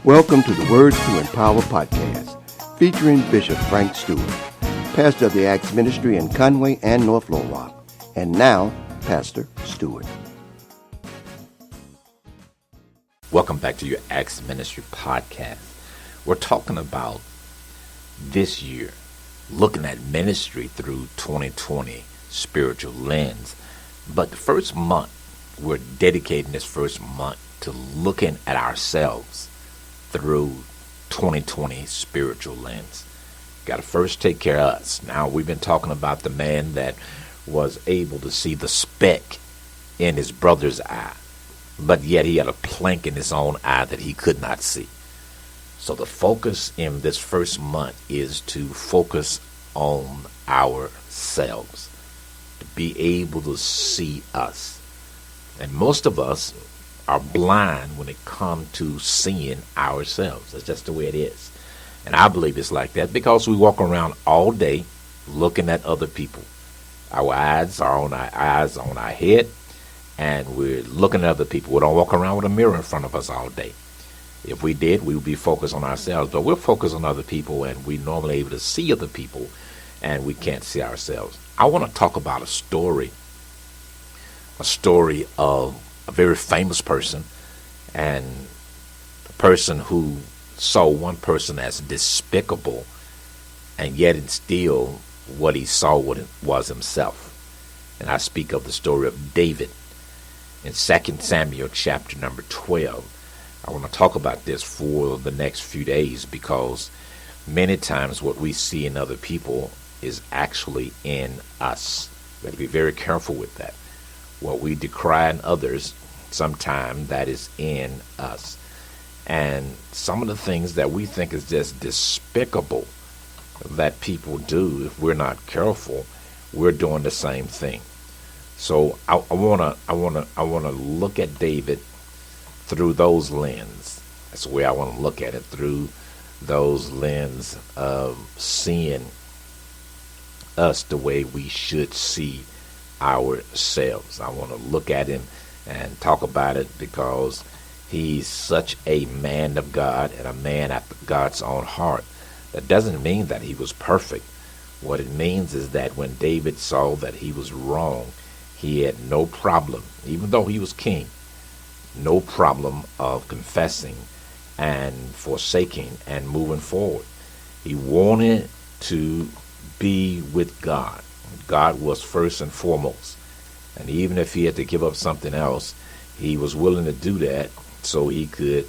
Welcome to the Words to Empower podcast, featuring Bishop Frank Stewart, pastor of the Acts Ministry in Conway and North Little Rock, and now Pastor Stewart. Welcome back to your Acts Ministry podcast. We're talking about this year, looking at ministry through 2020 spiritual lens. But the first month, we're dedicating this first month to looking at ourselves through 2020 spiritual lens. Got to first take care of us. Now, we've been talking about the man that was able to see the speck in his brother's eye, but yet he had a plank in his own eye that he could not see. So the focus in this first month is to focus on ourselves, to be able to see us. And most of us are blind when it comes to seeing ourselves. That's just the way it is. And I believe it's like that because we walk around all day looking at other people. Our eyes are on our head, and we're looking at other people. We don't walk around with a mirror in front of us all day. If we did, we would be focused on ourselves. But we're focused on other people, and we're normally able to see other people, and we can't see ourselves. I want to talk about a story of a very famous person, and a person who saw one person as despicable, and yet still what he saw was himself. And I speak of the story of David in 2 Samuel chapter number 12. I want to talk about this for the next few days because many times what we see in other people is actually in us. We have to be very careful with that. What we decry in others, sometimes that is in us. And some of the things that we think is just despicable that people do, if we're not careful, we're doing the same thing. So I wanna look at David through those lens. That's the way I want to look at it, through those lens of seeing us the way we should see ourselves. I want to look at him and talk about it because he's such a man of God and a man after God's own heart. That doesn't mean that he was perfect. What it means is that when David saw that he was wrong, he had no problem, even though he was king, no problem of confessing and forsaking and moving forward. He wanted to be with God. God was first and foremost. And even if he had to give up something else, he was willing to do that so he could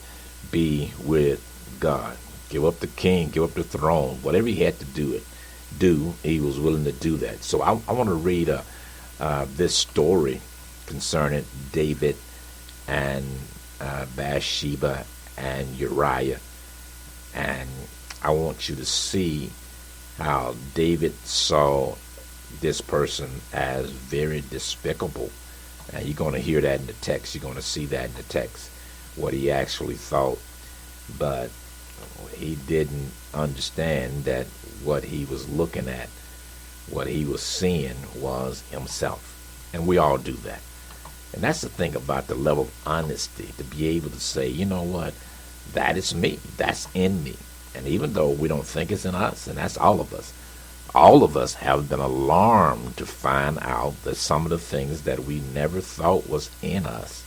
be with God. Give up the king, give up the throne, whatever he had to do, he was willing to do that. So I want to read this story concerning David and Bathsheba and Uriah. And I want you to see how David saw this person as very despicable. And you're going to hear that in the text. You're going to see that in the text, what he actually thought. But he didn't understand that what he was looking at, what he was seeing was himself. And we all do that. And that's the thing about the level of honesty, to be able to say, you know what, that is me, that's in me. And even though we don't think it's in us, and that's all of us have been alarmed to find out that some of the things that we never thought was in us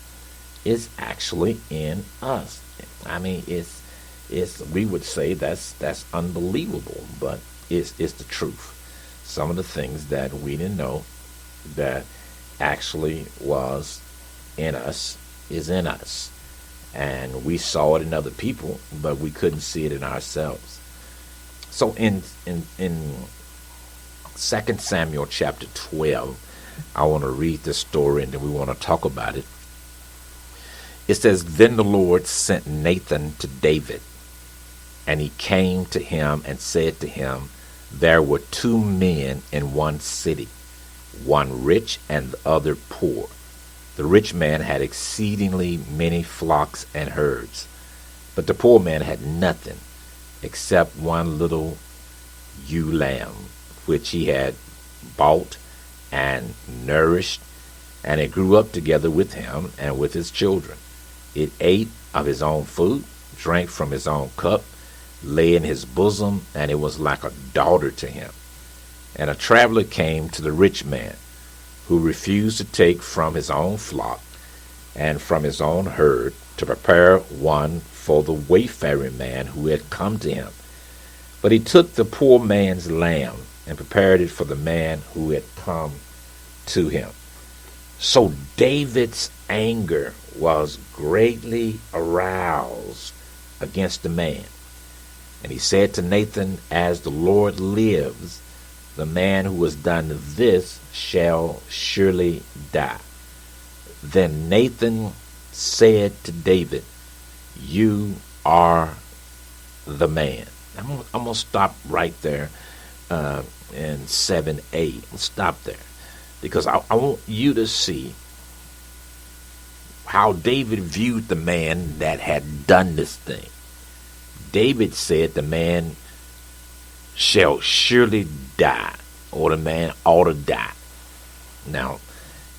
is actually in us. I mean, it's we would say that's unbelievable, but it's the truth. Some of the things that we didn't know that actually was in us is in us. And we saw it in other people, but we couldn't see it in ourselves. So in 2 Samuel chapter 12, I want to read this story and then we want to talk about it. It says, "Then the Lord sent Nathan to David, and he came to him and said to him, there were two men in one city, one rich and the other poor. The rich man had exceedingly many flocks and herds, but the poor man had nothing except one little ewe lamb, which he had bought and nourished, and it grew up together with him and with his children. It ate of his own food, drank from his own cup, lay in his bosom, and it was like a daughter to him. And a traveler came to the rich man, who refused to take from his own flock and from his own herd to prepare one for the wayfaring man who had come to him. But he took the poor man's lamb and prepared it for the man who had come to him. So David's anger was greatly aroused against the man. And he said to Nathan, "As the Lord lives, the man who has done this shall surely die." Then Nathan said to David, "You are the man." I'm going to stop right there in 7a. I'll stop there because I want you to see how David viewed the man that had done this thing. David said the man shall surely die, or the man ought to die. Now,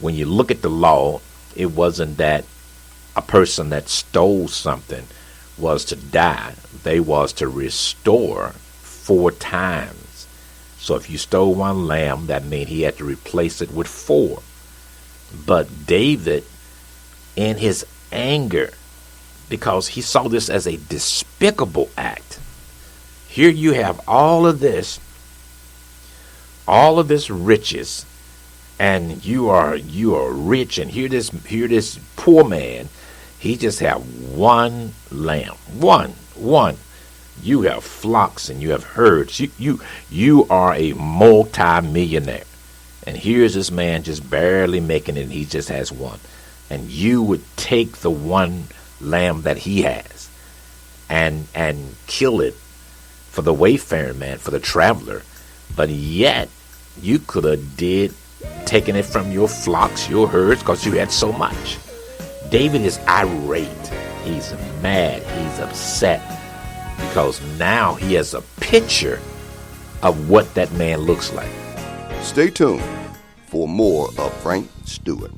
when you look at the law, it wasn't that a person that stole something was to die. They was to restore 4 times. So if you stole one lamb, that meant he had to replace it with 4. But David, in his anger, because he saw this as a despicable act. Here you have all of this riches, and you are rich, and here this poor man, he just have one lamb, one. You have flocks and you have herds. You are a multi-millionaire, and here's this man just barely making it, and he just has one. And you would take the one lamb that he has and kill it for the wayfaring man, for the traveler, but yet you could have taken it from your flocks, your herds, because you had so much. David is irate. He's mad. He's upset because now he has a picture of what that man looks like. Stay tuned for more of Frank Stewart.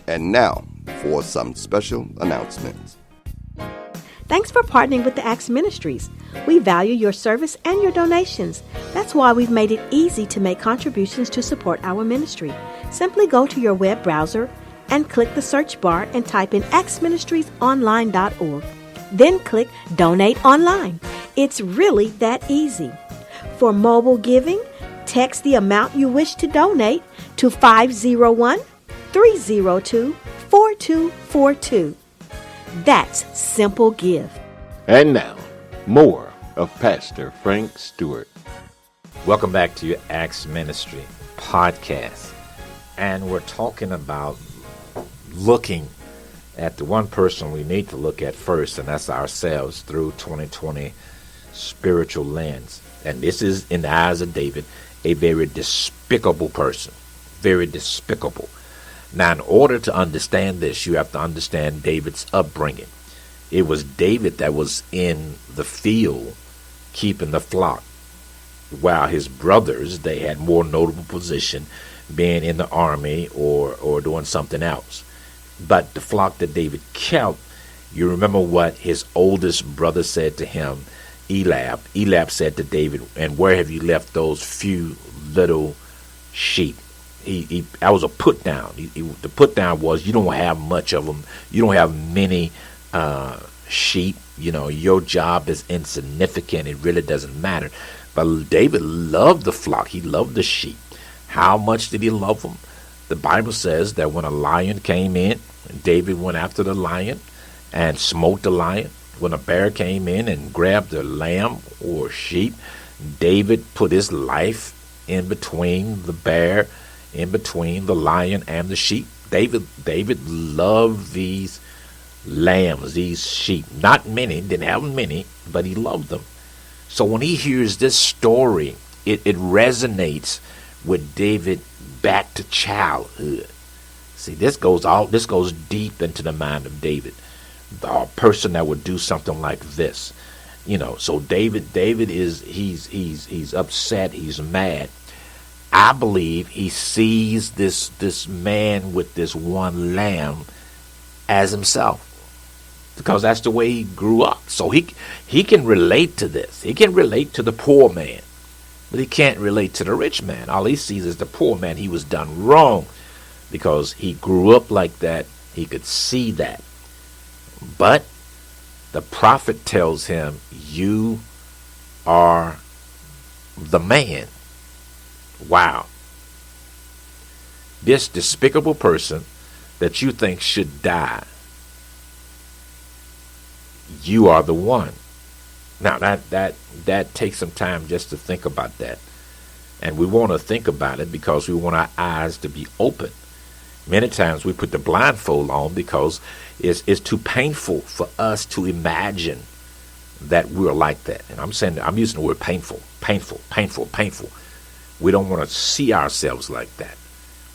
And now for some special announcements. Thanks for partnering with the Acts Ministries. We value your service and your donations. That's why we've made it easy to make contributions to support our ministry. Simply go to your web browser and click the search bar and type in actsministriesonline.org. Then click Donate Online. It's really that easy. For mobile giving, text the amount you wish to donate to 501-302-4242. That's Simple Give. And now, more of Pastor Frank Stewart. Welcome back to your Acts Ministry podcast. And we're talking about looking at the one person we need to look at first, and that's ourselves through 2020 spiritual lens. And this is, in the eyes of David, a very despicable person. Very despicable. Now, in order to understand this, you have to understand David's upbringing. It was David that was in the field keeping the flock, while his brothers, they had more notable position being in the army or doing something else. But the flock that David kept, you remember what his oldest brother said to him, Eliab. Eliab said to David, "And where have you left those few little sheep?" That was a put down. The put down was, you don't have much of them. You don't have many sheep. You know, your job is insignificant. It really doesn't matter. But David loved the flock. He loved the sheep. How much did he love them? The Bible says that when a lion came in, David went after the lion and smote the lion. When a bear came in and grabbed a lamb or sheep, David put his life in between the bear, in between the lion and the sheep. David loved these lambs, these sheep. Not many, didn't have many, but he loved them. So when he hears this story, it resonates with David back to childhood. See, this goes deep into the mind of David, a person that would do something like this. You know, so David is he's upset, he's mad. I believe he sees this man with this one lamb as himself. because that's the way he grew up. So he can relate to this. He can relate to the poor man, but he can't relate to the rich man. All he sees is the poor man. He was done wrong because he grew up like that. He could see that. But the prophet tells him, you are the man. Wow. This despicable person that you think should die, you are the one. Now that takes some time just to think about that. And we want to think about it because we want our eyes to be open. Many times we put the blindfold on because it's too painful for us to imagine that we're like that. And I'm using the word painful. We don't want to see ourselves like that.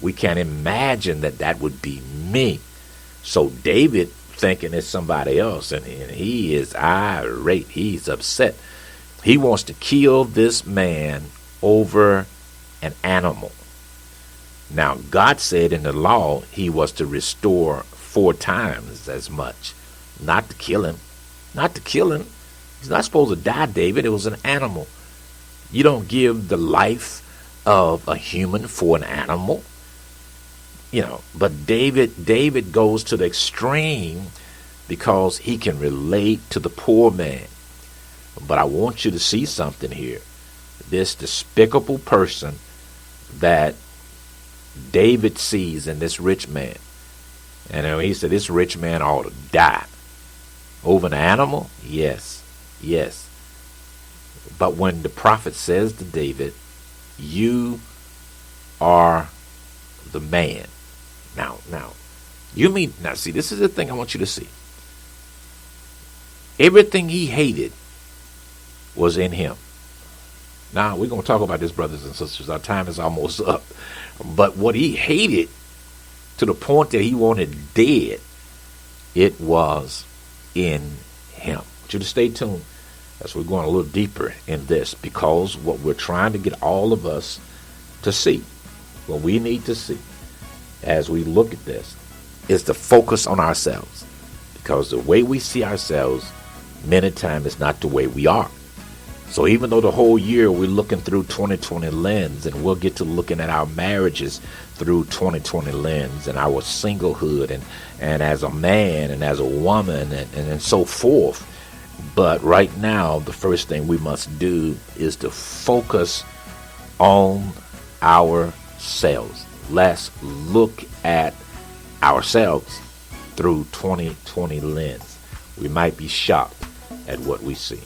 We can't imagine that would be me. So David thinking it's somebody else, and he is irate. He's upset. He wants to kill this man over an animal. Now, God said in the law he was to restore 4 times as much. Not to kill him. Not to kill him. He's not supposed to die, David. It was an animal. You don't give the life of a human for an animal. But David goes to the extreme because he can relate to the poor man. But I want you to see something here. This despicable person that David sees in this rich man. And he said, this rich man ought to die. Over an animal? Yes. But when the prophet says to David, you are the man. Now, see, this is the thing I want you to see. Everything he hated was in him. Now, we're going to talk about this, brothers and sisters. Our time is almost up. But what he hated to the point that he wanted dead, it was in him. I want you to stay tuned as we're going a little deeper in this, because what we're trying to get all of us to see, what we need to see as we look at this, is to focus on ourselves. Because the way we see ourselves many times is not the way we are. So even though the whole year we're looking through 2020 lens, and we'll get to looking at our marriages through 2020 lens, and our singlehood, and as a man and as a woman, and so forth. But right now, the first thing we must do is to focus on ourselves. Let's look at ourselves through 2020 lens. We might be shocked at what we see.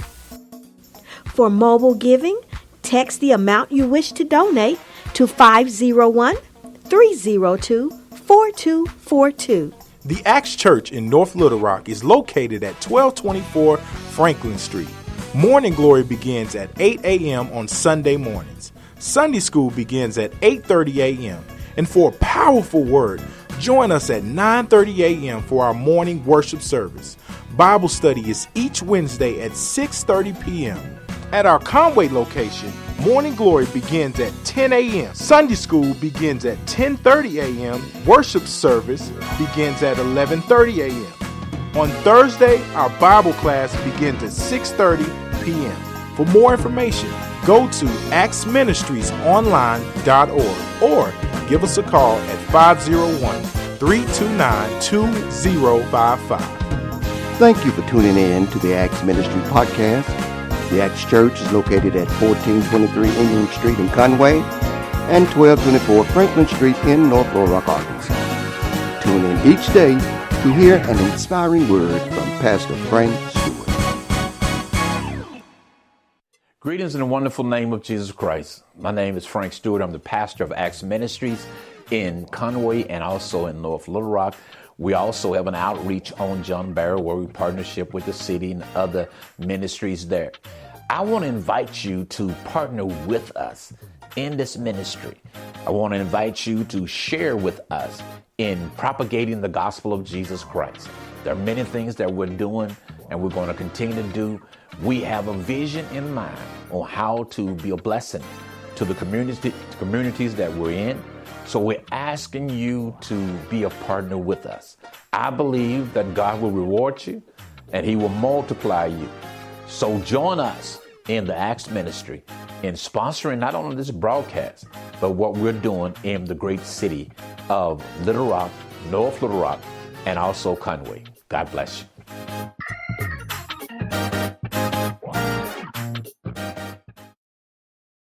For mobile giving, text the amount you wish to donate to 501-302-4242. The Acts Church in North Little Rock is located at 1224 Franklin Street. Morning Glory begins at 8 a.m. on Sunday mornings. Sunday school begins at 8:30 a.m. And for a powerful word, join us at 9:30 a.m. for our morning worship service. Bible study is each Wednesday at 6:30 p.m. At our Conway location, Morning Glory begins at 10 a.m. Sunday school begins at 10:30 a.m. Worship service begins at 11:30 a.m. On Thursday, our Bible class begins at 6:30 p.m. For more information, go to actsministriesonline.org or give us a call at 501-329-2055. Thank you for tuning in to the Acts Ministry Podcast. The Acts Church is located at 1423 England Street in Conway and 1224 Franklin Street in North Little Rock, Arkansas. Tune in each day to hear an inspiring word from Pastor Frank Stewart. Greetings in the wonderful name of Jesus Christ. My name is Frank Stewart. I'm the pastor of Acts Ministries in Conway and also in North Little Rock. We also have an outreach on John Barrow where we partnership with the city and other ministries there. I want to invite you to partner with us in this ministry. I want to invite you to share with us in propagating the gospel of Jesus Christ. There are many things that we're doing and we're going to continue to do. We have a vision in mind on how to be a blessing to the communities that we're in, So we're asking you to be a partner with us. I believe that God will reward you and he will multiply you. So join us in the Acts Ministry in sponsoring not only this broadcast, but what we're doing in the great city of Little Rock, North Little Rock, and also Conway. God bless you.